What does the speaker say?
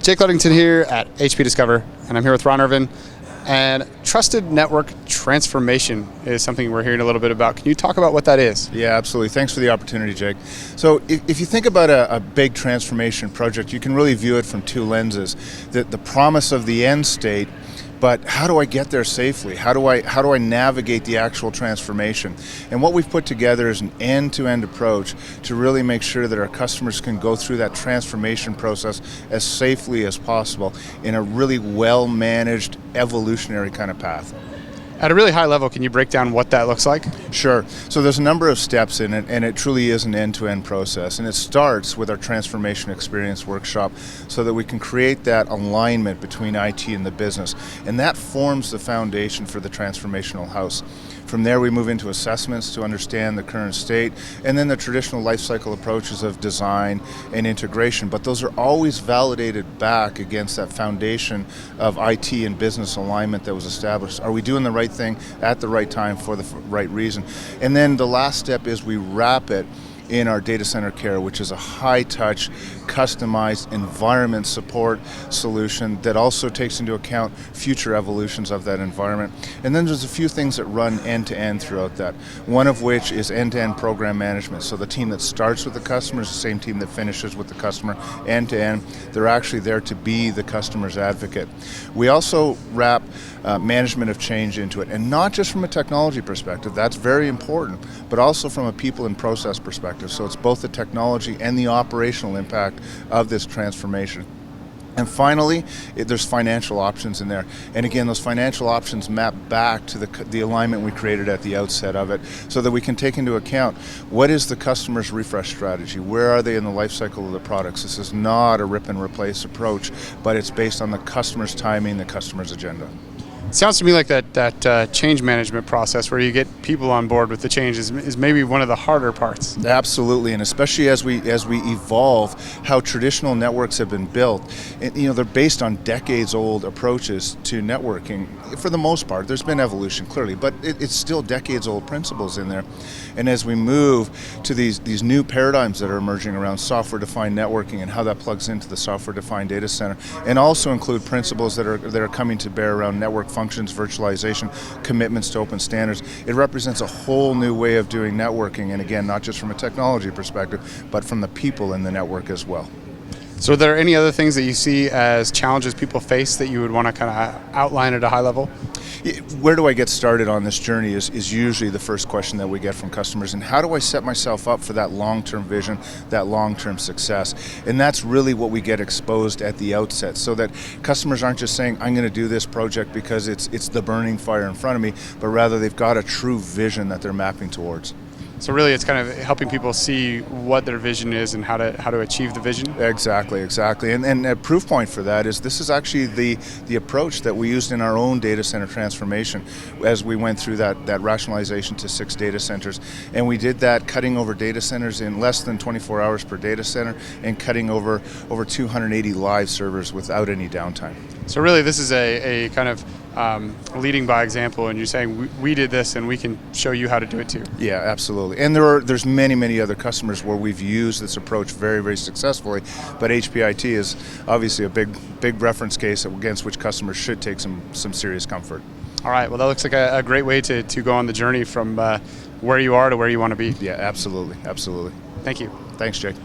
Jake Ludington here at HP Discover, and I'm here with Ron Irvine. And trusted network transformation is something we're hearing a little bit about. Can you talk about what that is? Yeah, absolutely. Thanks for the opportunity, Jake. So if you think about a big transformation project, you can really view it from two lenses. The promise of the end state, but how do I get there safely? How do I navigate the actual transformation? And what we've put together is an end-to-end approach to really make sure that our customers can go through that transformation process as safely as possible in a really well-managed, evolutionary kind of path. At a really high level, can you break down what that looks like? Sure. So there's a number of steps in it, and it truly is an end-to-end process. And it starts with our Transformation Experience Workshop so that we can create that alignment between IT and the business. And that forms the foundation for the transformational house. From there, we move into assessments to understand the current state, and then the traditional life cycle approaches of design and integration. But those are always validated back against that foundation of IT and business alignment that was established. Are we doing the right thing at the right time for the right reason? And then the last step is we wrap it in our data center care, which is a high-touch, customized environment support solution that also takes into account future evolutions of that environment. And then there's a few things that run end-to-end throughout that, one of which is end-to-end program management. So the team that starts with the customer is the same team that finishes with the customer end-to-end. They're actually there to be the customer's advocate. We also wrap management of change into it, and not just from a technology perspective, that's very important, but also from a people and process perspective. So it's both the technology and the operational impact of this transformation. And finally, there's financial options in there. And again, those financial options map back to the alignment we created at the outset of it so that we can take into account what is the customer's refresh strategy? Where are they in the life cycle of the products? This is not a rip and replace approach, but it's based on the customer's timing, the customer's agenda. It sounds to me like that change management process where you get people on board with the change is maybe one of the harder parts. Absolutely, and especially as we evolve how traditional networks have been built. And, they're based on decades-old approaches to networking. For the most part, there's been evolution, clearly, but it's still decades-old principles in there. And as we move to these new paradigms that are emerging around software-defined networking and how that plugs into the software-defined data center, and also include principles that are coming to bear around network functions, virtualization, commitments to open standards. It represents a whole new way of doing networking, and again, not just from a technology perspective, but from the people in the network as well. So are there any other things that you see as challenges people face that you would want to kind of outline at a high level? Where do I get started on this journey is usually the first question that we get from customers, and how do I set myself up for that long-term vision, that long-term success? And that's really what we get exposed at the outset, so that customers aren't just saying, I'm going to do this project because it's the burning fire in front of me, but rather they've got a true vision that they're mapping towards. So really it's kind of helping people see what their vision is and how to achieve the vision? Exactly. And a proof point for that is this is actually the approach that we used in our own data center transformation as we went through that rationalization to 6 data centers. And we did that cutting over data centers in less than 24 hours per data center and cutting over 280 live servers without any downtime. So really this is a kind of leading by example, and you're saying we did this and we can show you how to do it too. Yeah, absolutely. And there's many other customers where we've used this approach very successfully, but HPIT is obviously a big reference case against which customers should take some serious comfort. All right, well that looks like a great way to go on the journey from where you are to where you want to be. Yeah, absolutely. Thank you. Thanks, Jake.